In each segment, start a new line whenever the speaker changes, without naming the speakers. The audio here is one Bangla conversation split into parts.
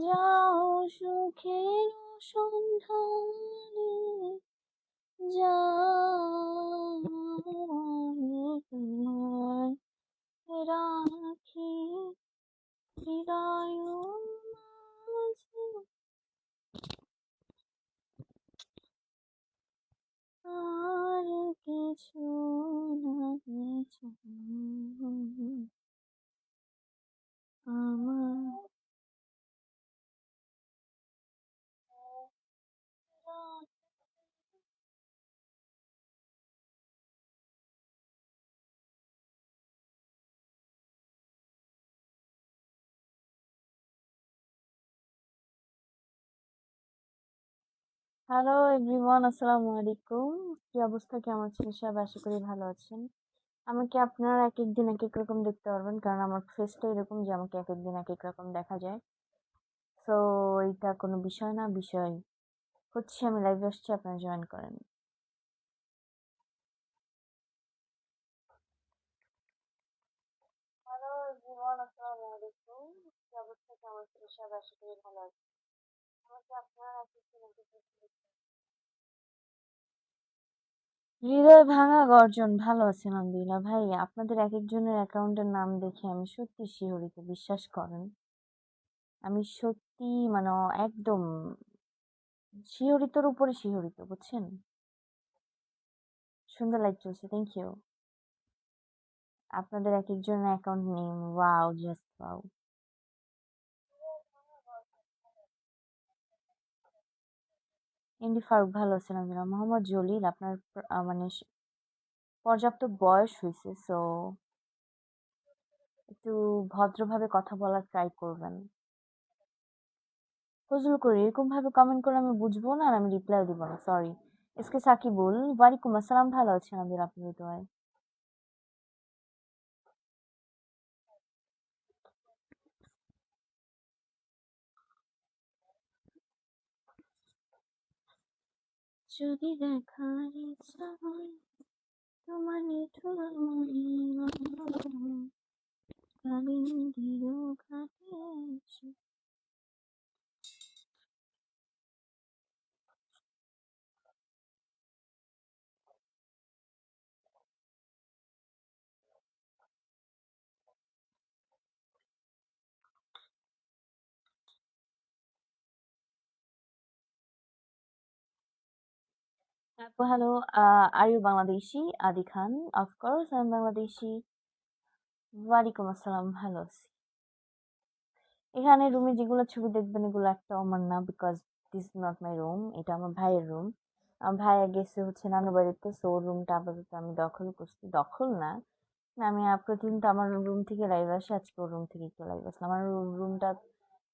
যাও সুখের সন্ধানে, যাও আমি তোমায় রাখি হৃদয় মাঝে, আর কিছু নাহি চাই আমার। হ্যালো এভরিওয়ান, আসসালামু আলাইকুম। কি অবস্থা, কেমন আছেন সব? আশা করি ভালো আছেন। আমাকে আপনারা এক এক দিন এক এক রকম দেখতে পারবেন, কারণ আমার ফেসটা এরকম যে আমাকে এক এক দিন এক এক রকম দেখা যায়। সো এটা কোনো বিষয় না, বিষয় হচ্ছে আমি লাইভে আসছি, আপনারা জয়েন করেন। হ্যালো এভরিওয়ান, আসসালামু আলাইকুম। কি অবস্থা, কেমন আছেন সব? আশা করি ভালো আছেন। আমাকে আপনারা এক এক দিন এক এক রকম দেখতে পারবেন। হৃদয় ভাঙা গর্জন, ভালো আছেন আলহামদুলিল্লাহ। ভাই, আপনাদের এক একজনের অ্যাকাউন্টের নাম দেখে আমি সত্যি শিহরিত, বিশ্বাস করেন। আমি সত্যি মানে একদম শিহরিতর উপরে শিহরিত, বুঝছেন? সুন্দর লাইক চলছে, থ্যাংক ইউ। আপনাদের এক একজনের account name, wow, just wow. MD Faruk, ভালো আছেন আলহামদুলিল্লাহ। মোহাম্মদ জলিল, আপনার মানে পর্যাপ্ত বয়স হয়েছে, সো একটু ভদ্রভাবে কথা বলার ট্রাই করবেন। ফজল করি, এরকম ভাবে কমেন্ট করে আমি বুঝবো না, আর আমি রিপ্লাই দিব না, সরি। এসকে সাকিবুল, ওয়ালাইকুম আসসালাম, ভালো আছেন আলহামদুলিল্লাহ, আপনার দোয়ায়। যদি দেখার ইচ্ছা হয় তোমার নিঠুর কালিন্দির ঘাটে এসে। তারপর হ্যালো, আর ইউ বাংলাদেশি? আদি খান, অফকোর্স আমি বাংলাদেশি। ওয়ালাইকুম আসসালাম, ভালো আছি। এখানে রুমে যেগুলো ছবি দেখবেন এগুলো একটা আমার না, because this not my room, এটা আমার ভাইয়ের রুম। আমার ভাইয়া গেছে হচ্ছে নানু বাড়িতে, সো রুমটা আপাতত আমি দখল করছি, দখল না, আমি প্রতিদিন তো আমার রুম থেকে লাইভ আসি, আজকে ওর রুম থেকে একটু লাইভ আসলাম। রুমটা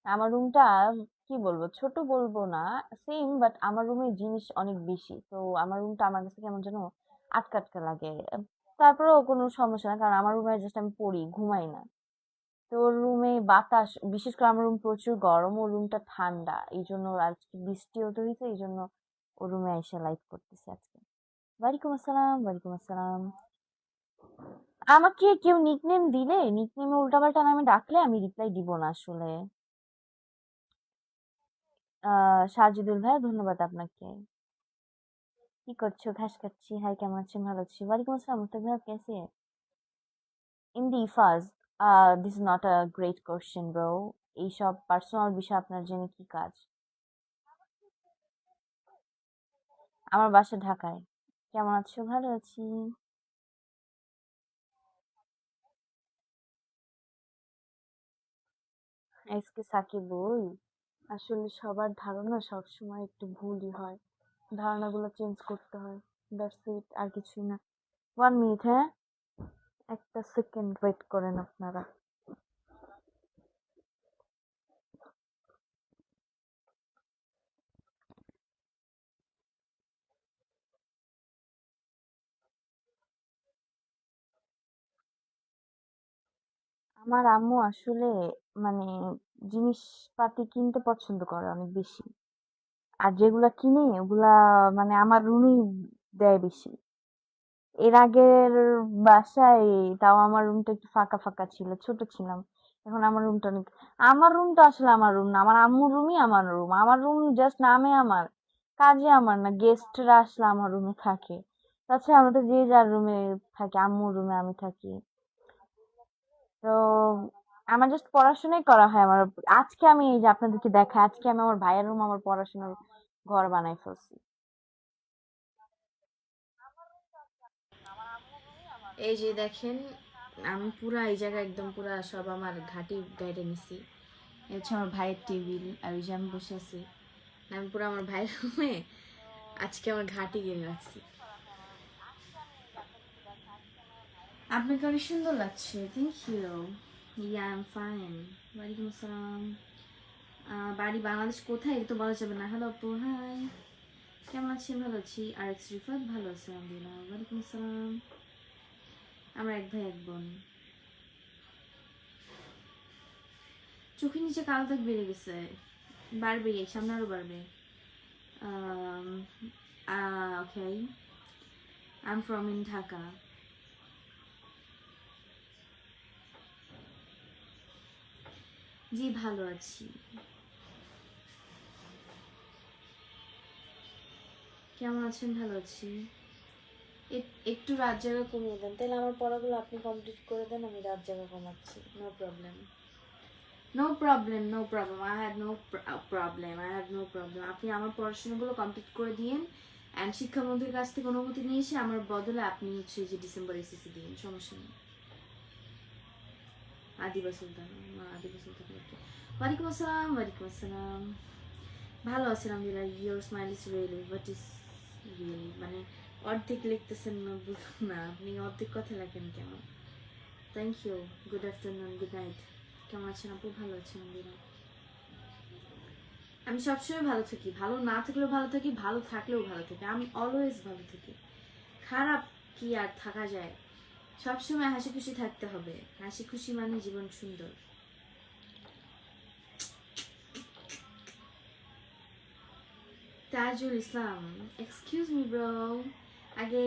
আমার রুমটা কি বলবো, ছোট বলবো না, সেম, বাট আমার রুমে জিনিস অনেক বেশি, তো আমার রুমটা আমার কাছে কেমন যেন আটকা আটকা লাগে। তারপরেও কোনো সমস্যা না, কারণ আমার রুমে জাস্ট আমি পড়ি, ঘুমাই না। তো ওর রুমে বাতাস, বিশেষ করে আমার রুম প্রচুর গরম, ওর রুমটা ঠান্ডা, এই জন্য আজকে বৃষ্টিও তো হয়েছে, এই জন্য ওর রুমে এসে লাইভ করতেছি আজকে। ওয়ালাইকুম আসসালাম, ওয়ালাইকুম আসসালাম। আমাকে কেউ নিকনেম দিলে, নিকনেমে উল্টাপাল্টা নামে ডাকলে আমি রিপ্লাই দিব না আসলে। সাজিদুল ভাই, ধন্যবাদ আপনাকে। কি করছো? ঘাস খাচ্ছি। হাই, কেমন আছেন? ভালো আছি। ওয়ালাইকুম আসসালাম, মুস্তাক ভাই, कैसे हैं? In the first, this is not a great question bro. এইসব পার্সোনাল বিষয় আপনার জেনে কি কাজ? আমার বাসা ঢাকায়। কেমন আছো? ভালো আছি। এসকে সাকিবুল, আসলে সবার ধারণা সবসময় একটু ভুলই হয়, ধারণাগুলো চেঞ্জ করতে হয়, দ্যাটস ইট, আর কিছুই না। 1 মিনিট, হ্যাঁ, একটা সেকেন্ড ওয়েট করেন আপনারা। আমার আম্মু আসলে মানে জিনিসপাতি কিনতে পছন্দ করে অনেক বেশি, আর যেগুলা কিনে ওগুলা মানে আমার রুমেই দেয় বেশি। এর আগের বাসায় তাও আমার রুমটা একটু ফাঁকা ফাঁকা ছিল, ছোট ছিলাম, এখন আমার রুমটা আসলে আমার রুম না, আমার আম্মুর রুমই আমার রুম। আমার রুম জাস্ট নামে আমার, কাজে আমার না। গেস্টরা আসলে আমার রুমে থাকে। তাছাড়া আমরা তো যে যার রুমে থাকি, আম্মুর রুমে আমি থাকি। তো আমার জাস্ট পড়াশোনাই করা হয় আমার। আজকে আমি এই যে আপনাদেরকে দেখাই, আজকে আমি আমার ভাইয়ের রুম আমার পড়াশোনার ঘর বানাই ফেলছি। এই যে দেখেন, আমি পুরা এই জায়গা একদম পুরা সব আমার ঘাটি গাইডে নিছি। এই হচ্ছে আমার ভাইয়ের টেবিল, আর ওই যে আমি বসে আছি। আমি পুরো আমার ভাইয়ের রুমে আজকে আমার ঘাটি গেড়ে রাখছি। আপনাকে অনেক সুন্দর লাগছে, thank you. Yeah I am fine. ওয়ালাইকুম আসসালাম। বাড়ি বাংলাদেশ কোথায় এটা তো বলা যাবে না। হ্যালো আপু, হাই, কেমন আছেন? ভালো আছি। আর এক্স রিফাত ভালো আছে আলহামদুলিল্লাহ। ওয়ালাইকুম আসসালাম। আমরা এক ভাই এক বোন। চোখের নিচে কালো দাগ বেড়ে গেছে, বাড়বে, সামনে আরো বাড়বে। Okay, I am from in Dhaka. জি ভালো আছি। কেমন আছেন? ভালো আছি। একটু রাত জায়গা কমিয়ে দেন, তাহলে আমার পড়াগুলো আপনি কমপ্লিট করে দেন, আমি রাত জায়গা কমাচ্ছি। No problem, no problem, no problem, I have no problem, I have no problem. আপনি আমার পড়াশোনাগুলো কমপ্লিট করে দিন, অ্যান্ড শিক্ষামন্ত্রীর কাছ থেকে অনুমতি নিয়ে এসে আমার বদলে আপনি হচ্ছে যে ডিসেম্বর এসএসসি দিন, সমস্যা নেই। আদিবা সুলতান, আদিবা সুলতান। ওয়ালাইকুম আসসালাম, ওয়ালাইকুম আসসালাম। ভালো আছেন আলহামদুলিল্লাহ। Your smile is really, what is really মানে অর্ধেক লিখতেছেন না, বুঝলাম না আপনি অর্ধেক কথা লেখেন কেন। Thank you, good afternoon, good night. কেমন আছেন আপু? ভালো আছেন আলহামদুলিল্লাহ। আমি সবসময় ভালো থাকি, ভালো না থাকলেও ভালো থাকি, ভালো থাকলেও ভালো থাকি, আমি অলওয়েজ ভালো থাকি। খারাপ কি আর থাকা যায়? সবসময় হাসি খুশি থাকতে হবে, হাসি খুশি মানে জীবন সুন্দর। Tajul Islam, excuse me bro, আগে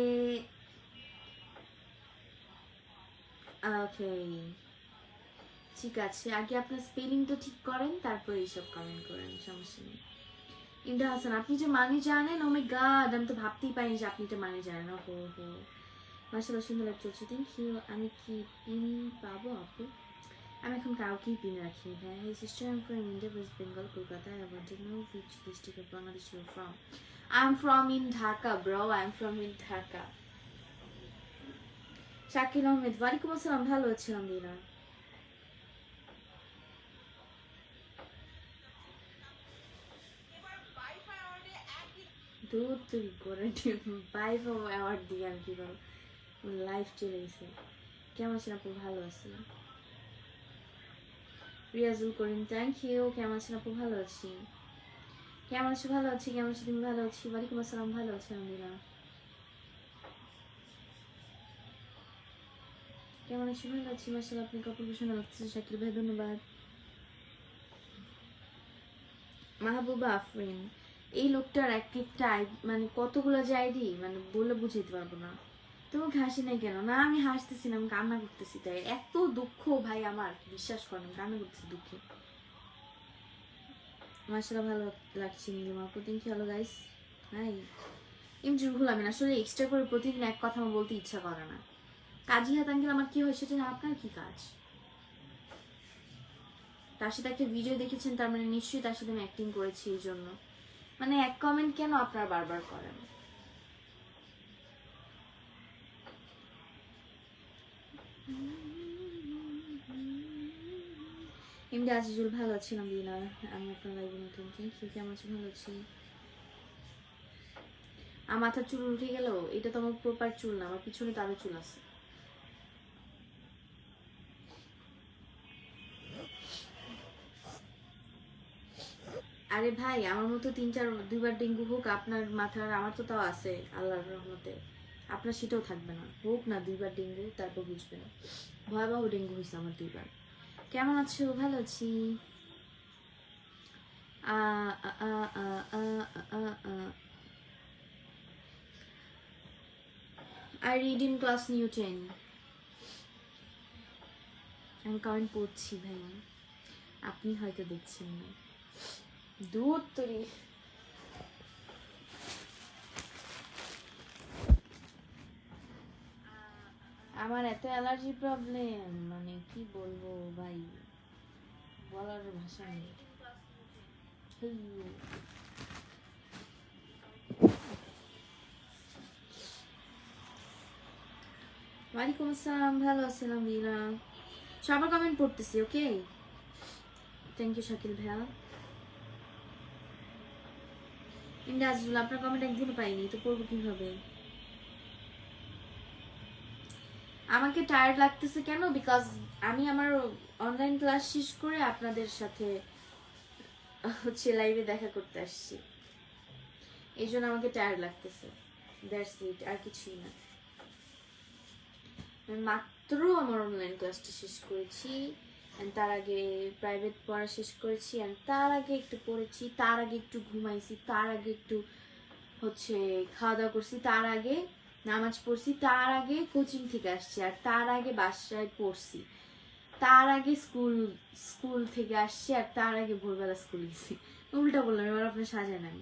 ওকে ঠিক আছে, আগে আপনার স্পেলিংটা ঠিক করেন, তারপর এইসব কমেন্ট করেন, সমস্যা নেই। ইমরান হাসান, আপনি যে মানে জানেন, ও মাই গড, আমি তো ভাবতেই পারিনি যে আপনি এটা মানে জানেন। হো হো, মাশাআল্লাহ সুন্দর লাগছে। Thank you. আমি কি পিন পাবো আপু? আমি এখন কাউকেই পিন রাখি। হ্যাঁ, hey sister, I am from India, West Bengal, Kolkata. I want to know which district of Bangladesh you are from. I am from in Dhaka bro, I am from in Dhaka. Shakil Ahmed, ওয়ালাইকুম আসসালাম, ভালো আছি আলহামদুলিল্লাহ। দূর তুই করে বাইফ অ্যাওয়ার্ড দিয়ে আমি কি করবো, লাইফ চলে গেছে। কেমন আছেন আপু? ভালো আছি। রিয়াজুল করিম, থ্যাংক ইউ। কেমন আছেন আপু? ভালো আছি। কেমন আছো? ভালো আছি। কেমন আছো তুমি? ভালো আছি। ওয়ালাইকুম আসসালাম, ভালো আছি আলহামদুলিল্লাহ। কেমন আছি? ভালো আছি মাশাআল্লাহ। আপনি কপল সুন্দর লাগছে শাকিল ভাই, ধন্যবাদ। মাহবুবা আফরিন, এই লোকটার এক একটা মানে কতগুলো যে আইডি, মানে বলে বুঝাইতে পারবো না। তুমি হাসি নাই কেন? না আমি হাসতেছি না, আমি কান্না করতেছি, তাই এত দুঃখ ভাই আমার, বিশ্বাস করেন কান্না করতেছি দুঃখে। মাশাআল্লাহ ভালো লাগছে নীলিমা আপু, thank you. Hello guys, hi. এমনি ভুল, আমি আসলে এক্সট্রা করে প্রতিদিন এক কথা আমার বলতে ইচ্ছা করে না। কাজী হাত আঙ্কেল আমার কি হয় সেটা আপনার কি কাজ? তার সাথে একটা ভিডিও দেখেছেন, তার মানে নিশ্চয়ই তার সাথে আমি অ্যাক্টিং করেছি, এই জন্য মানে এক কমেন্ট কেন আপনারা বারবার করেন? এমনি আজিজুল, ভালো আছি আলহামদুলিল্লাহ। আমি আপনার লাইভে নতুন, থ্যাংক ইউ। কেমন আছি? ভালো আছি। আমার মাথার চুল উঠে গেল, এটা তো আমার প্রপার চুল না, আমার পিছনে তো আরো চুল আছে। আরে ভাই, আমার মতো 2বার ডেঙ্গু হোক আপনার মাথার, আমার তো তাও আছে আল্লাহর রহমতে। আপনার সেটাও থাকবে না, হোক না 2বার ডেঙ্গু, তারপর বুঝবেন। ভয়াবহ ডেঙ্গু হয়েছে আমার 2বার। কেমন আছো? ভালো আছি। I read in class new 10. আমি কমেন্ট পড়ছি ভাইয়া, আপনি হয়তো দেখছেন না। দূর তরি আমার এত অ্যালার্জি প্রবলেম, মানে কি বলবো ভাই, বলার ভাষা নেই। ওয়ালাইকুম আসসালাম, ভালো আছেন আলহামদুলিল্লাহ। সবার কমেন্ট পড়তেছি, ওকে। থ্যাংক ইউ শাকিল ভাইয়া। ইন্দাজুল, আপনার কমেন্ট একদিনও পাইনি, তো পড়বো কিভাবে? আমাকে টায়ার্ড লাগতেছে কেন? বিকজ আমি আমার অনলাইন ক্লাস শেষ করে আপনাদের সাথে হচ্ছে লাইভে দেখা করতে আসছি, এই জন্য আমাকে টায়ার্ড লাগতেছে। দ্যাটস ইট, আর কিছুই না। আমি মাত্র আমার অনলাইন ক্লাসটা শেষ করেছি, তার আগে প্রাইভেট পড়া শেষ করেছি, তার আগে একটু পড়েছি, তার আগে একটু ঘুমাইছি, তার আগে একটু হচ্ছে খাওয়া দাওয়া করছি, তার আগে নামাজ পড়ছি, তার আগে কোচিং থেকে আসছি, আর তার আগে বাসায় পড়ছি, তার আগে স্কুল থেকে আসছি, আর তার আগে ভোরবেলা স্কুল গেছি। উল্টা বললাম, এবার আপনার সাজা নেন।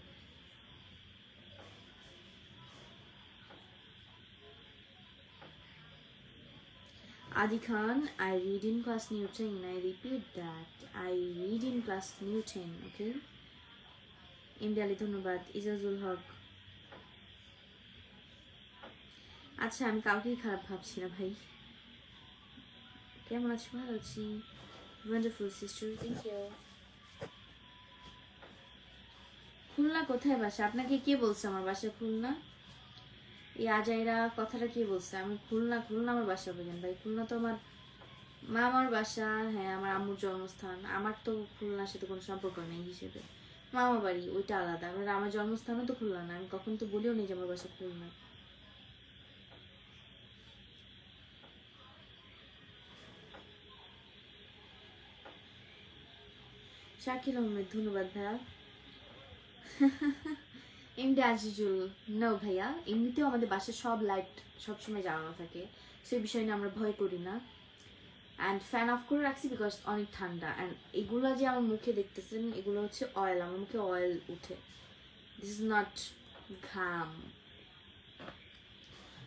Adi Khan, I read in class new 10. I repeat that. I read in class new 10, okay? ইমদালি ধন্যবাদ। ইজাজুল হক, আচ্ছা আমি কাউকেই খারাপ ভাবছি না ভাই। কেমন আছো? ভালো আছি। Wonderful sister, thank you. Khulna কোথায় বাসা? আপনাকে কে বলছে আমার বাসা খুলনা? এই আজাইরা কথাটা কে বলছে? আমি খুলনা আমার বাসা বলেন ভাই? খুলনা তো আমার মামার বাসা, হ্যাঁ আমার আম্মুর জন্মস্থান। আমার তো খুলনার সাথে কোনো সম্পর্ক নেই হিসেবে, মামা বাড়ি ওইটা আলাদা। আমার জন্মস্থানও তো খুলনা না, আমি কখন তো বলিও নি যে আমার বাসা খুলনা। শাকিল আহমেদ, ধন্যবাদ ভাইয়া। এমডি আজিজুল, নো ভাইয়া, এমনিতেও আমাদের বাসায় সব লাইট সবসময় জ্বালানো থাকে, সেই বিষয় নিয়ে আমরা ভয় করি না। অ্যান্ড ফ্যান অফ করে রাখছি বিকজ অনেক ঠান্ডা। অ্যান্ড এগুলো যে আমার মুখে দেখতেছেন, এগুলো হচ্ছে অয়েল, আমার মুখে অয়েল উঠে, দিস ইজ নট ঘাম।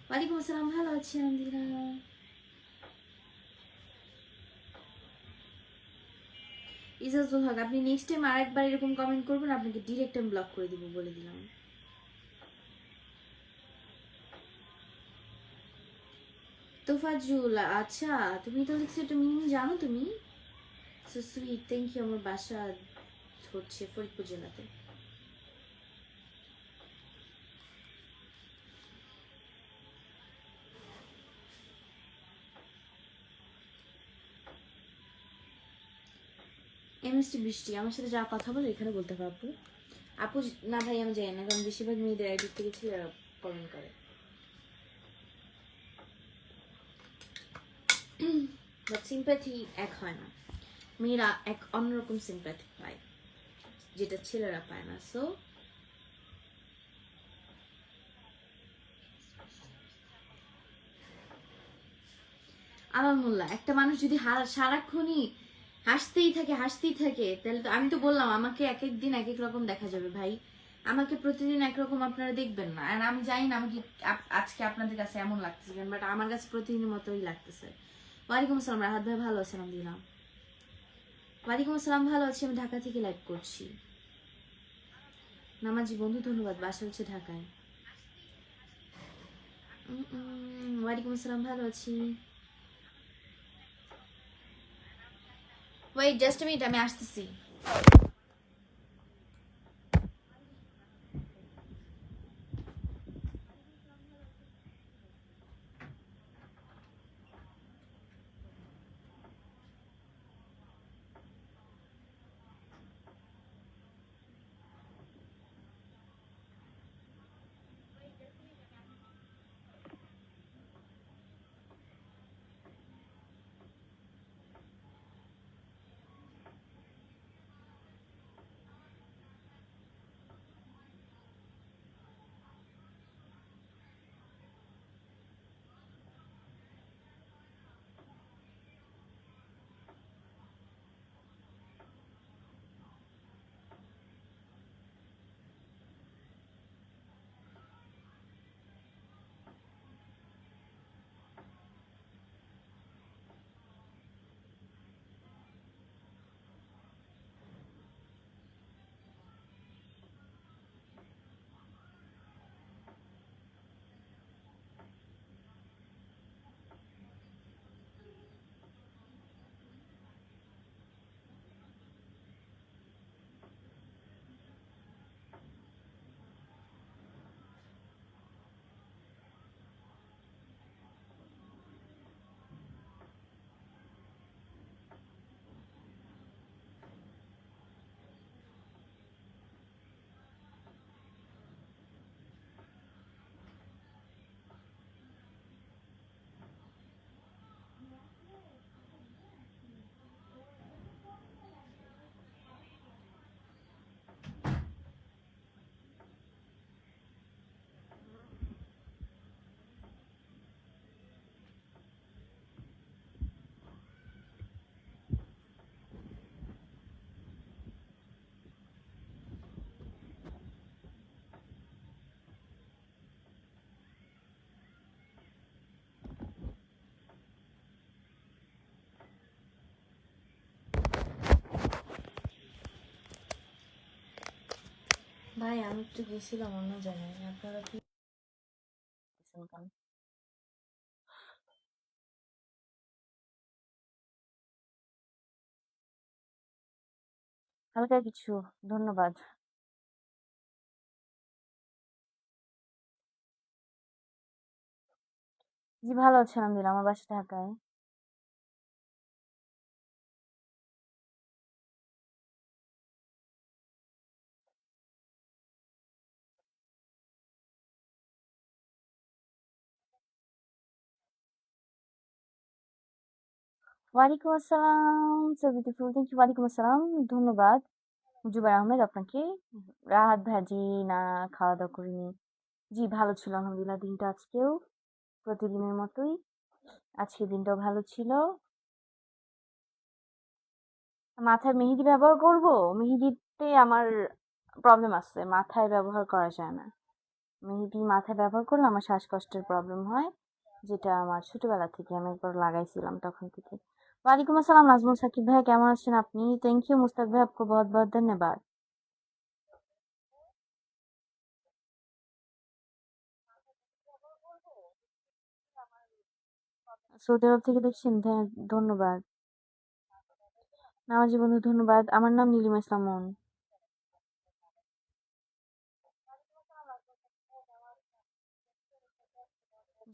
ওয়ালাইকুম আসসালাম, ভালো আছি আলহামদুলিল্লাহ। ইজাজুল হক, আপনি নেক্সট টাইম আরেকবার এরকম কমেন্ট করবেন, আপনাকে ডিরেক্ট আমি ব্লক করে দিব, বলে দিলাম। তোফাজুল, আচ্ছা তুমি তো দেখছি একটা মিনিং জানো তুমি, সো সুইট, থ্যাংক ইউ। আমার বাসা হচ্ছে ফরিদপুর জেলাতে। এমএসটি বৃষ্টি, আমার সাথে যা কথা বলে এখানে বলতে পারবো। আপু না ভাই আমি জানি না, কারণ বেশিরভাগ মেয়েদের আইডি থেকে ছেলেরা কমেন্ট করে। বাট সিম্প্যাথি এক হয় না, মেয়েরা এক অন্যরকম সিম্প্যাথি পায় যেটা ছেলেরা পায় না। সো আলহামদুলিল্লাহ, একটা মানুষ যদি সারাক্ষণই হাসতেই থাকে, তাহলে তো আমি তো বললাম আমাকে এক এক দিন এক এক রকম দেখা যাবে ভাই। আমাকে প্রতিদিন একরকম আপনারা দেখবেন না। আর আমি জানি না আমাকে আজকে আপনাদের কাছে এমন লাগতেছে, বাট আমার কাছে প্রতিদিনের মতোই লাগতেছে। ওয়ালাইকুম আসসালাম রাহাত ভাই, ভালো আছেন? আলহামদুলিল্লাহ। ওয়ালাইকুম আসসালাম, ভালো আছি, আমি ঢাকা থেকে লাইভ করছি। নামাজি বন্ধু, ধন্যবাদ, বাসা হচ্ছে ঢাকায়। ওয়ালাইকুম আসসালাম, ভালো আছি। ওয়েট জাস্ট মিনিট, আমি আসতেছি। ভাই আমি একটু গেছিলাম অন্য জায়গায়, আপনারা কি করছেন কেন? হালকা কিছু, ধন্যবাদ। জি ভালো আছি আলহামদুলিল্লাহ, আমার বাসা ঢাকায়। ওয়ালাইকুম আসসালাম, সো বিউটিফুল, থ্যাংক ইউ। ওয়ালাইকুম আসসালাম, ধন্যবাদ। জুবাই আহমেদ আপনাকে। রাহাত ভাজি, না খাওয়া দাওয়া করিনি। জি ভালো ছিল আলহামদুলিল্লাহ দিনটা আজকেও, প্রতিদিনের মতোই। আজকের দিনটাও ভালো ছিল। মাথায় মেহেদি ব্যবহার করব? মেহেদিতে আমার প্রবলেম আছে, মাথায় ব্যবহার করা যায় না। মেহেদি মাথায় ব্যবহার করলে আমার শ্বাসকষ্টের প্রবলেম হয়, যেটা আমার ছোটবেলা থেকে আমি একবার লাগাইছিলাম তখন থেকে। ওয়ালাইকুম আসসালাম নাজমুল সাকিব ভাই, কেমন আছেন আপনি? থ্যাংক ইউ মুস্তাক ভাই, आपको बहुत बहुत धन्यवाद। সৌদি আরব থেকে দেখছেন? ধন্যবাদ। নামাজি বন্ধু ধন্যবাদ। আমার নাম নীলিমা ইসলাম মন।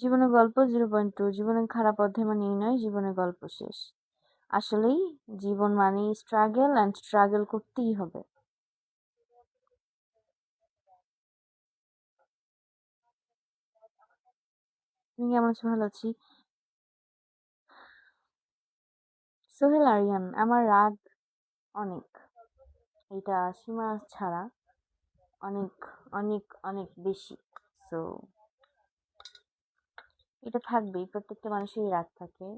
জীবনের গল্প 0.2, জীবনের খারাপ অধ্যায় মানে এই নয় জীবনের গল্প শেষ। আসলেই জীবন মানেই স্ট্রাগল, অ্যান্ড স্ট্রাগল করতেই হবে। তুমি কেমন আছো? ভালো আছি। সোহেল আরিয়ান, আমার রাগ অনেক, এটা সীমা ছাড়া অনেক অনেক অনেক বেশি। সো এটা থাকবেই, প্রত্যেকটা মানুষেরই রাগ থাকে,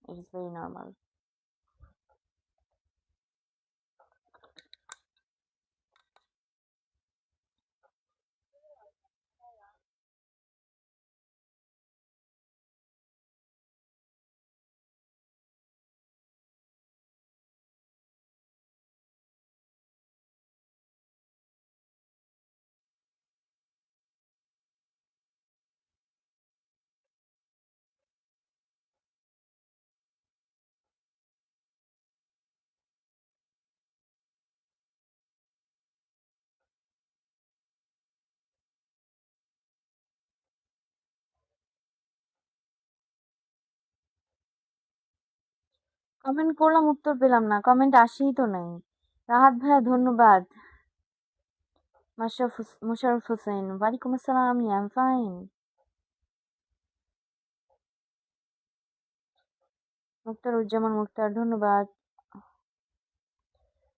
it is very normal. Comment করলাম, উত্তর পেলাম না, কমেন্ট আসেই তো নাই। রাহাত ভাইয়া ধন্যবাদ। মোশাররফ হোসেন, ওয়ালাইকুম আসসালাম, আই এম ফাইন। মুক্তার উজ্জামান মুক্তার, ধন্যবাদ।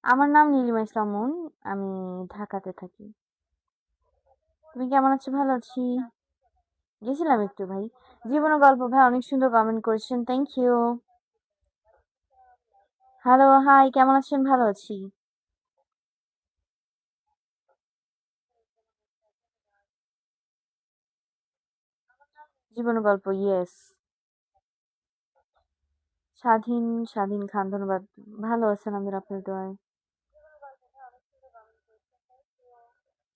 আমার নাম নীলিমা ইসলাম মুন, আমি ঢাকাতে থাকি। তুমি কেমন আছো? ভালো আছি। গেছিলাম একটু ভাই। জীবনের গল্প ভাই, অনেক সুন্দর কমেন্ট করেছেন, থ্যাংক ইউ। হ্যালো, হাই, কেমন আছেন? ভালো আছি। জীবনের গল্প, ইয়েস। স্বাধীন, স্বাধীন খান, ধন্যবাদ। ভালো আছেন আমাদের আপনার দোয়ায়।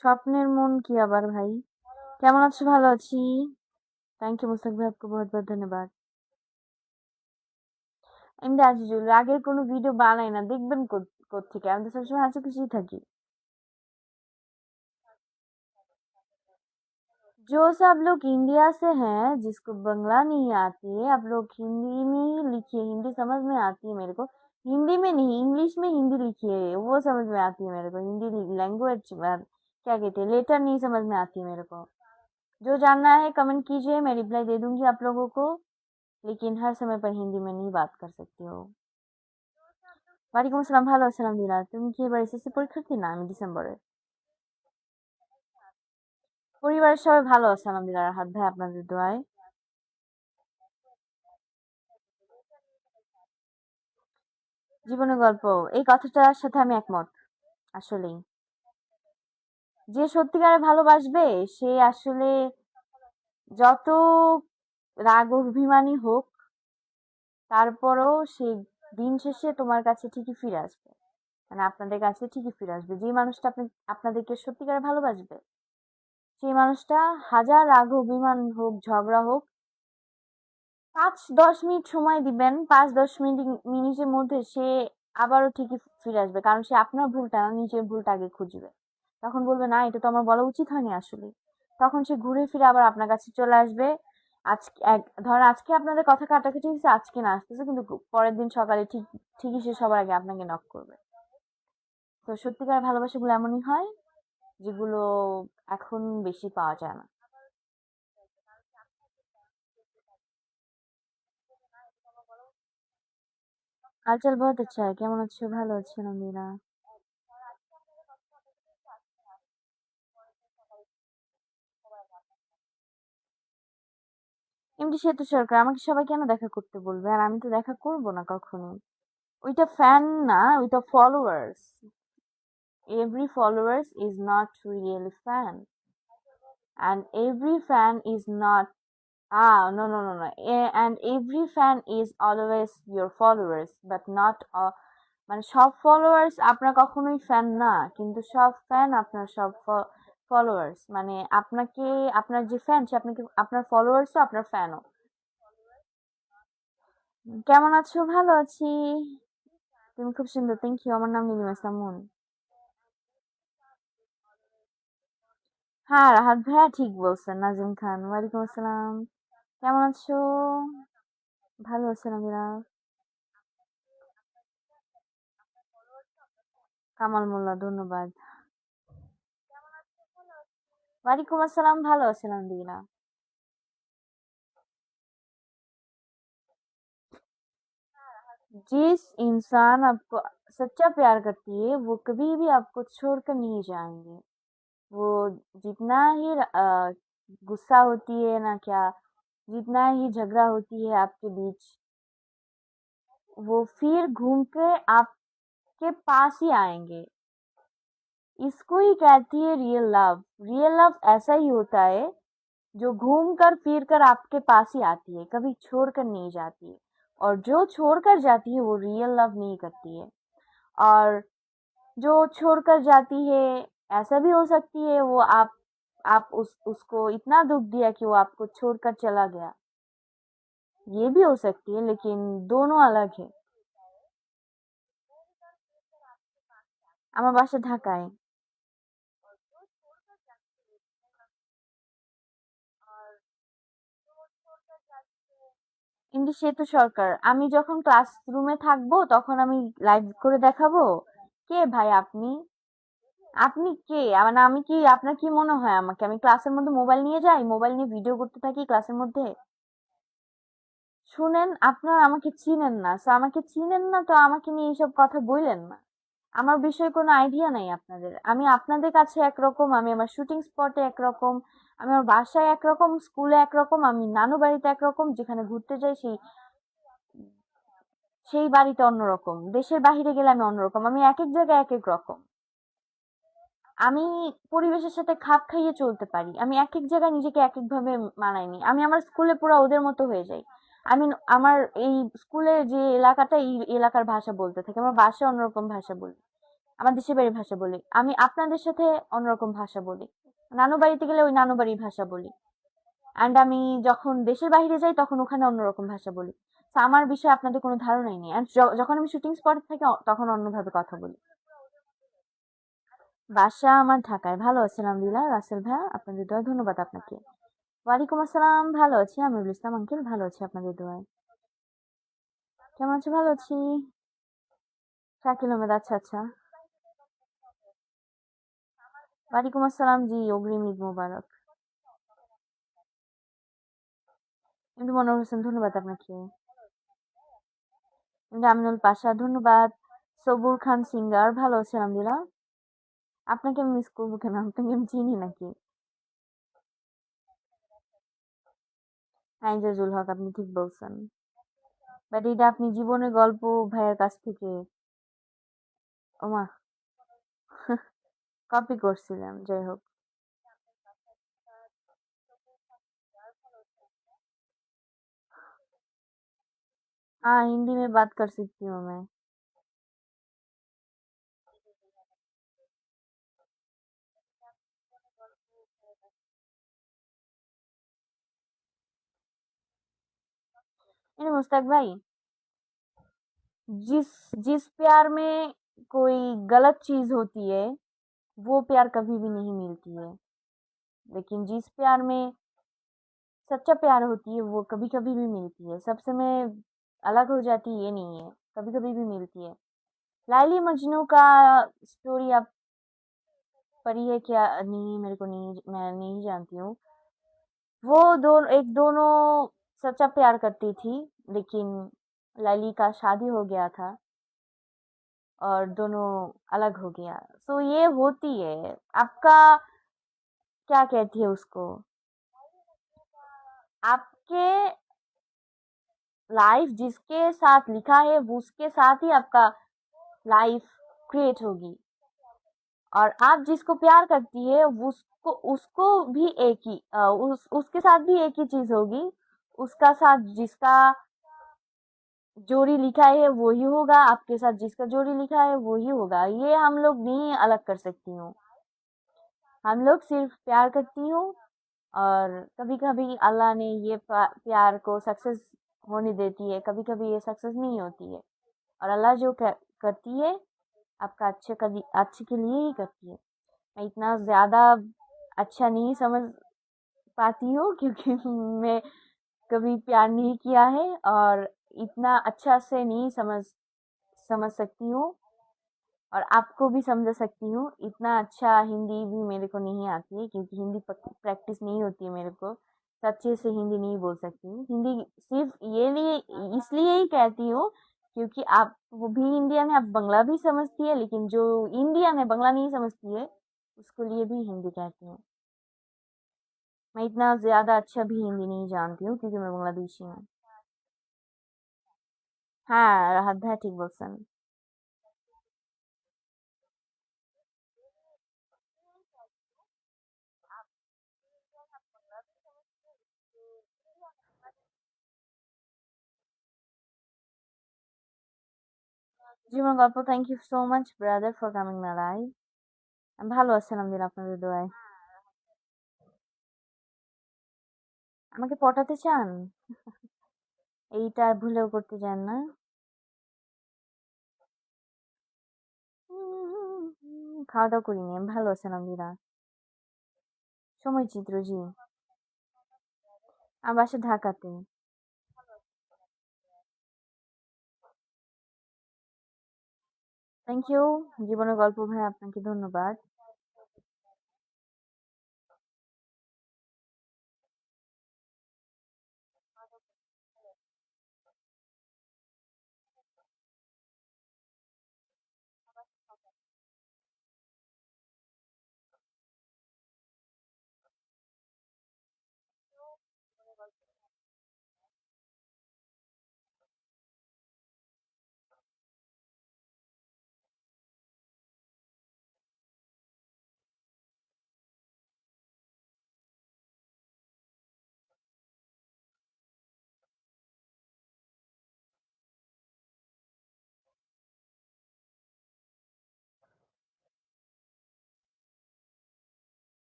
স্বপ্নের মন কি আবার ভাই? কেমন আছো? ভালো আছি। থ্যাংক ইউ মুস্তাক ভাই, आपको बहुत बहुत धन्यवाद। এমনি আজিজুল, আগের কোনো ভিডিও বানাই না, দেখবেন কোত্থেকে? আমি তো সবসময় হাসি খুশি থাকি। जो सब लोग इंडिया से हैं, जिसको बंगला नहीं आती है, आप लोग हिंदी में ही लिखिए, हिंदी समझ में आती है मेरे को। हिंदी में नहीं, इंग्लिश में हिंदी लिखिए, वो समझ में आती है मेरे को। हिंदी लैंग्वेज क्या कहते हैं, लेटर नहीं समझ में आती है मेरे को। जो जानना है कमेंट कीजिए, मैं रिप्लाई दे दूंगी आप लोगों को, लेकिन हर समय पर हिंदी में नहीं बात कर सकती हो। ওয়ালাইকুম আসসালাম, ভালো আছি আলহামদুলিল্লাহ। তুমি কি এবার এসএসসি পরীক্ষার্থী? না, আমি ডিসেম্বরে। পরিবারের সবাই ভালো আছে আলহামদুলিল্লাহ, রাহাত ভাই আপনাদের দোয়ায়। জীবনের গল্প, এই কথাটার সাথে আমি একমত। আসলেই যে সত্যিকারে ভালোবাসবে, সে আসলে যত রাগ অভিমানী হোক, তারপরও সে দিন শেষে তোমার কাছে ঠিকই ফিরে আসবে। মানে আপনাদের কাছে ঠিকই ফিরে আসবে। যে মানুষটা আপনাদেরকে সত্যিকারে ভালোবাসবে, সেই মানুষটা হাজার রাগ অভিমান হোক, ঝগড়া হোক, 5-10 মিনিট সময় দিবেন, 5-10 মিনিটের মধ্যে সে আবারও ঠিকই ফিরে আসবে। কারণ সে আপনার ভুলটা না, নিজের ভুলটা আগে খুঁজবে। তখন বলবে, না এটা তো আমার বলা উচিত হয়নি আসলে। তখন সে ঘুরে ফিরে আবার আপনার কাছে চলে আসবে। ধরেন আজকে আপনাদের কথা কাটাকাটি হয়েছে, আজকে না আসতেছে, কিন্তু পরের দিন সকালে ঠিকই সে সবার আগে আপনাকে নক করবে। তো সত্যিকার ভালোবাসাগুলো এমনই হয়, যেগুলো এখন বেশি পাওয়া যায় না। हालचाल बहुत अच्छा है। কেমন আছো? ভালো আছি আলহামদুলিল্লাহ। এমডি সেতু সরকার আমাকে সবাই কেন দেখা করতে বলবে? আর আমি তো দেখা করব না কখনো। ওইটা ফ্যান না, ওইটা followers. Every followers is not really fan, and every fan is not no no no no and every fan is always your followers but not মানে সব ফলোয়ার্স আপনার কখনোই ফ্যান না, কিন্তু সব ফ্যান আপনার সব ফলোয়ার্স। মানে আপনাকে, আপনার যে ফ্যান সে আপনাকে, আপনার ফলোয়ার্সও আপনার ফ্যানও। কেমন আছো? ভালো আছি। তুমি খুব সুন্দর, থ্যাংক ইউ। আমার নাম নীলিমা সামুন। হ্যাঁ রাহাত ভাইয়া ঠিক বলছেন। নাজিম খান, ওয়ালাইকুম আসসালাম। কেমন আছো? ভালো আছেন আমিরা। কামাল মোল্লা, ধন্যবাদ। ওয়ালাইকুম আসসালাম, ভালো আছেন আলহামদুলিল্লাহ। जिस इंसान आपको सच्चा प्यार करती है वो कभी भी आपको छोड़कर नहीं जाएंगे। वो जितना ही गुस्सा होती है ना क्या, जितना ही झगड़ा होती है आपके बीच, वो फिर घूम के आपके पास ही आएंगे। इसको ही कहती है रियल लव। रियल लव ऐसा ही होता है जो घूम कर फिर कर आपके पास ही आती है, कभी छोड़ कर नहीं जाती है। और जो छोड़ कर जाती है वो रियल लव नहीं करती है। और जो छोड़कर जाती है, ऐसा भी हो सकती है वो आप उसको इतना दुख दिया कि वो आपको छोड़कर चला गया, ये भी हो सकती है, लेकिन दोनों अलग है। আমার বাসা ঢাকায়। কিন্তু সে তো সরকার। আমি যখন ক্লাসরুমে থাকবো তখন আমি লাইভ করে দেখাবো। কে ভাই আপনি? আপনি কে? মানে আমি কি, আপনার কি মনে হয় আমাকে? আমি ক্লাসের মধ্যে মোবাইল নিয়ে যাই, মোবাইল নিয়ে ভিডিও করতে থাকি ক্লাসের মধ্যে? শুনেন, আপনারা আমাকে চিনেন না, সো আমাকে চিনেন না তো আমাকে নিয়ে এইসব কথা বললেন না। আমার বিষয়ে কোনো আইডিয়া নাই আপনাদের। আমি আপনাদের কাছে একরকম, আমি আমার শুটিং স্পটে একরকম, আমি আমার বাসায় একরকম, স্কুলে একরকম, আমি নানু বাড়িতে একরকম, যেখানে ঘুরতে যাই সেই সেই বাড়িতে অন্যরকম, দেশের বাহিরে গেলে আমি অন্যরকম। আমি এক এক জায়গায় এক এক রকম। আমি পরিবেশের সাথে খাপ খাইয়ে চলতে পারি। আমি এক এক জায়গায় নিজেকে এক এক ভাবে মানাই নি। আমি আমার স্কুলে পুরা ওদের মতো হয়ে যাই। আমি আমার এই স্কুলের যে এলাকাটা, এই এলাকার ভাষা বলতে থাকি। আমার বাসায় অন্যরকম ভাষা বলি, আমার দেশের বাড়ির ভাষা বলি। আমি আপনাদের সাথে অন্যরকম ভাষা বলি। নানু বাড়িতে গেলে ওই নানু বাড়ির ভাষা বলি। অ্যান্ড আমি যখন দেশের বাইরে যাই তখন ওখানে অন্যরকম ভাষা বলি। তো আমার বিষয়ে আপনাদের কোনো ধারণাই নেই। অ্যান্ড যখন আমি শুটিং স্পটে থাকি তখন অন্যভাবে কথা বলি। বাসা আমার ঢাকায়। ভালো আছেন আলহামদুলিল্লাহ রাসেল ভাইয়া, আপনাদের দোয়ায় ধন্যবাদ আপনাকে। ওয়ালাইকুম আসসালাম, ভালো আছি। আমিরুল ইসলাম আঙ্কেল, ভালো আছি আপনাদের দোয়ায়। কেমন আছো? ভালো আছি। শাকিল আহমেদ, আচ্ছা আচ্ছা। ওয়ালাইকুম আসসালাম, জি অগ্রিম ঈদ মোবারক। কিন্তু মনোয়ার হোসেন, ধন্যবাদ আপনাকে। কিন্তু আমিনুল পাশা, ধন্যবাদ। সবুর খান সিঙ্গার, ভালো আছি আলহামদুলিল্লাহ। আপনাকে আমি মিস করবো কেন? আপনাকে আমি চিনি নাকি? আইজাজুল হক, আপনি ঠিক বলছেন। বাট এটা আপনি জীবনের গল্প ভাইয়ের কাছ থেকে ওমা কপি করছিলাম, যাই হোক। हाँ हिंदी में बात कर सकती हूँ मैं। मुस्ताक भाई, जिस जिस प्यार में कोई गलत चीज होती है वो प्यार कभी भी नहीं मिलती है, लेकिन जिस प्यार में सच्चा प्यार होती है वो कभी कभी भी मिलती है। सबसे में अलग हो जाती है ये नहीं है, कभी कभी भी मिलती है। लाइली मजनू का स्टोरी आप पढ़ी है क्या? नहीं, मेरे को नहीं, मैं नहीं जानती हूँ। वो दोनों सच्चा प्यार करती थी, लेकिन लाइली का शादी हो गया था और दोनों अलग हो गया। सो ये होती है। आपका क्या कहती है उसको? आपके लाइफ जिसके साथ लिखा है वो उसके साथ ही आपका लाइफ क्रिएट होगी, और आप जिसको प्यार करती है उसको उसको भी एक ही उसके साथ भी एक ही चीज होगी। उसका साथ जिसका जोड़ी लिखा है वो ही होगा, आपके साथ जिसका जोड़ी लिखा है वो ही होगा। ये हम लोग नहीं अलग कर सकती हूँ। हम लोग सिर्फ प्यार करती हूँ, और कभी कभी अल्लाह ने ये प्यार को सक्सेस होने देती है, कभी कभी ये सक्सेस नहीं होती है। और अल्लाह जो करती है आपका अच्छे के लिए ही करती है। मैं इतना ज्यादा अच्छा नहीं समझ पाती हूँ क्योंकि मैं कभी प्यार नहीं किया है, और इतना अच्छा से नहीं समझ समझ सकती हूँ, और आपको भी समझा सकती हूँ। इतना अच्छा हिंदी भी मेरे को नहीं आती है क्योंकि हिंदी प्रैक्टिस नहीं होती है मेरे को। अच्छे से हिंदी नहीं बोल सकती हूँ। हिंदी सिर्फ ये लिए इसलिए ही कहती हूँ क्योंकि आप वो भी इंडियन है, आप बंगला भी समझती है, लेकिन जो इंडियन है बंगला नहीं समझती है उसको लिए भी हिंदी कहती हूँ। मैं इतना ज्यादा अच्छा भी हिंदी नहीं जानती हूँ क्योंकि मैं बांग्लादेशी हूँ। হ্যাঁ, রাহাত ভাইয়া ঠিক বলছেন। জীবন গল্প, thank you so much brother for coming my live. আমি ভালো আছি আলহামদুলিল্লাহ আপনাদের দোয়ায়। আমাকে পটাতে চান? এইটা ভুলেও করতে চান না? খাওয়া দাওয়া করিনি, আমি ভালো আছি আলহামদুলিল্লাহ। সময় চিত্র, জি। আমার বাসা ঢাকাতে। থ্যাংক ইউ জীবনের গল্প ভাই, আপনাকে ধন্যবাদ।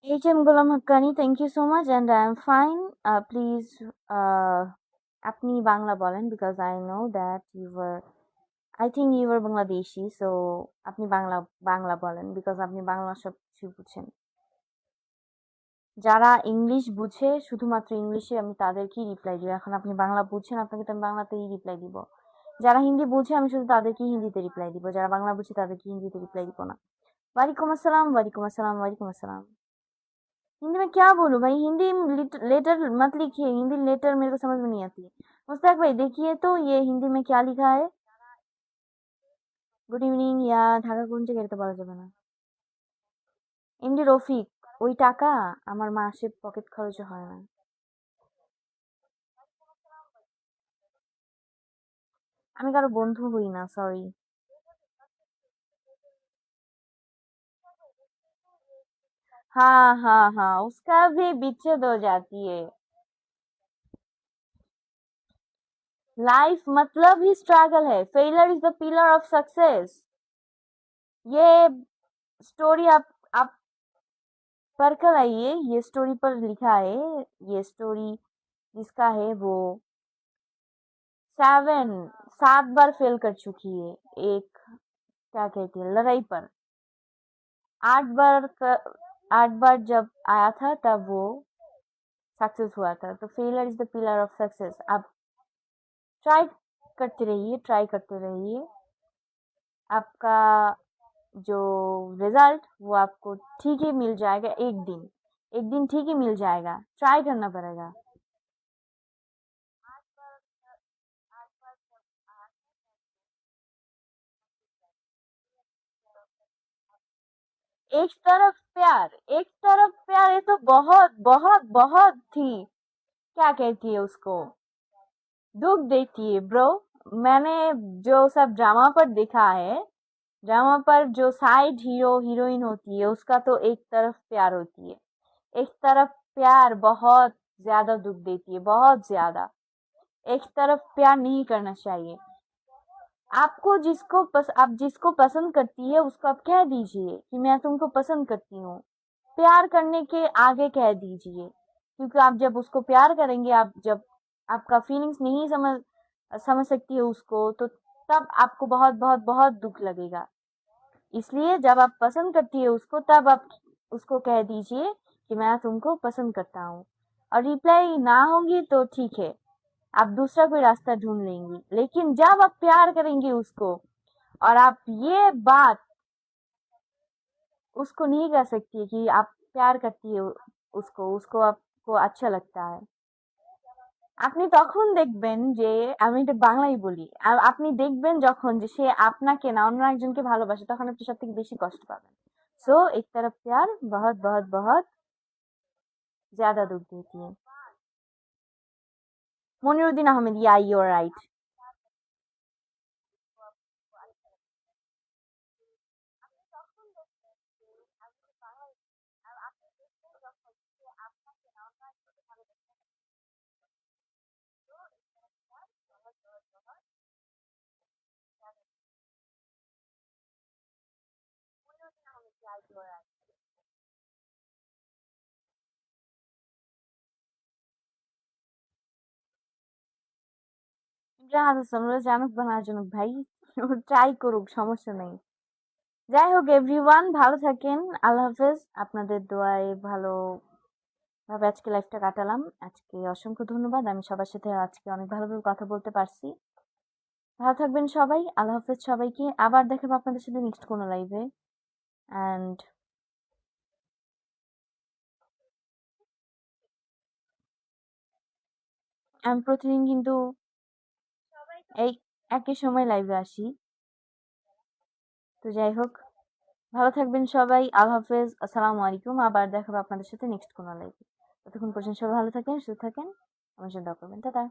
HM Ghulam Haqqani, thank you so much and I am fine. Please, আপনি বাংলা বলেন because I know that I think you were Bangladeshi, so আপনি বাংলা বাংলা বলেন because আপনি বাংলা সব কিছু বুঝেন। যারা ইংলিশ বুঝে শুধুমাত্র ইংলিশে আমি তাদেরকেই রিপ্লাই দিব। এখন আপনি বাংলা বুঝছেন, আপনাকে তো আমি বাংলাতেই রিপ্লাই দিব। যারা হিন্দি বুঝে আমি শুধু তাদেরকেই হিন্দিতে রিপ্লাই দিব, যারা বাংলা বুঝে তাদেরকে हिंदी रिप्लाई দিব না। वालेकुम अस्सलाम, वालेकुम अस्सलाम, वालेकुम अस्सलाम। हिंदी में क्या बोलूं भाई? हिंदी लेटर मत लिखिए, हिंदी लेटर मेरे को समझ में नहीं आती है। मुस्ताक भाई देखिए तो ये हिंदी में क्या लिखा है। গুড ইভিনিং, ইয়া ঢাকা কোন জায়গায় এটা বলা যাবে না। এমডি রফিক, ওই টাকা আমার মাসে পকেট খরচে হয় না। আমি কারো বন্ধু হই না, সরি। हाँ हाँ हाँ, उसका भी विच्छेद हो जाती है। लाइफ मतलब ही स्ट्रगल है। Failure is the pillar of success. ये स्टोरी आप पढ़ कर आइए, ये स्टोरी पर लिखा है। ये स्टोरी जिसका है वो 7 बार फेल कर चुकी है एक, क्या कहती है, लड़ाई पर। 8 बार जब आया था तब वो सक्सेस हुआ था। तो failure is the pillar of success. आप ट्राई करते रहिए, ट्राई करते रहिए। आपका जो रिजल्ट वो आपको ठीक ही मिल जाएगा। एक दिन ठीक ही मिल जाएगा। ट्राई करना पड़ेगा। एक तरफ प्यार, एक तरफ प्यार, ये तो बहुत बहुत बहुत थी, क्या कहती है उसको, दुख देती है ब्रो। मैंने जो सब ड्रामा पर देखा है, ड्रामा पर जो साइड हीरो हीरोइन होती है उसका तो एक तरफ प्यार होती है। एक तरफ प्यार बहुत ज्यादा दुख देती है, बहुत ज्यादा। एक तरफ प्यार नहीं करना चाहिए। आपको आप जिसको पसंद करती है उसको आप कह दीजिए कि मैं तुमको पसंद करती हूँ। प्यार करने के आगे कह दीजिए, क्योंकि आप जब उसको प्यार करेंगे, आप जब आपका फीलिंग्स नहीं समझ सकती है उसको, तो तब आपको बहुत बहुत बहुत दुख लगेगा। इसलिए जब आप पसंद करती है उसको, तब आप उसको कह दीजिए कि मैं तुमको पसंद करता हूँ। और रिप्लाई ना होगी तो ठीक है, आप दूसरा कोई रास्ता ढूंढ लेंगी। लेकिन जब आप प्यार करेंगे उसको, और आप ये बात उसको नहीं कह सकती कि आप प्यार करती है उसको आपको अच्छा लगता है, আপনি তখন দেখবেন যে, আমি এটা বাংলায় বলি, আপনি দেখবেন যখন যে সে আপনাকে না অন্য একজনকে ভালোবাসে, তখন আপনি সব থেকে বেশি কষ্ট পাবেন। सो एक तरफ प्यार बहुत बहुत बहुत ज्यादा दुख देती है। Moniruddin Ahmed, yeah you are right. Imran Hasan ওরা জানুক বা না জানুক ভাই, ট্রাই করুক, সমস্যা নেই। যাই হোক এভরিওয়ান, ভালো থাকেন। আল্লাহ হাফেজ। আপনাদের দোয়ায় ভালো ভাবে আজকে লাইফটা কাটালাম। আজকে অসংখ্য ধন্যবাদ, আমি সবার সাথে আজকে অনেক ভালোভাবে কথা বলতে পারছি। ভালো থাকবেন সবাই। আল্লাহ হাফেজ সবাইকে। আবার দেখাবো আপনাদের সাথে নেক্সট কোনো লাইভে। অ্যান্ড আমি প্রতিদিন কিন্তু এই একই সময় লাইভে আসি। তো যাই হোক, ভালো থাকবেন সবাই। আল্লাহ হাফেজ। আসসালামু আলাইকুম। আবার দেখাবো আপনাদের সাথে নেক্সট কোনো লাইভে। ততক্ষণ পর্যন্ত সবাই ভালো থাকেন, সুস্থ থাকেন। আমার জন্য দোয়া করবেন। টাটা।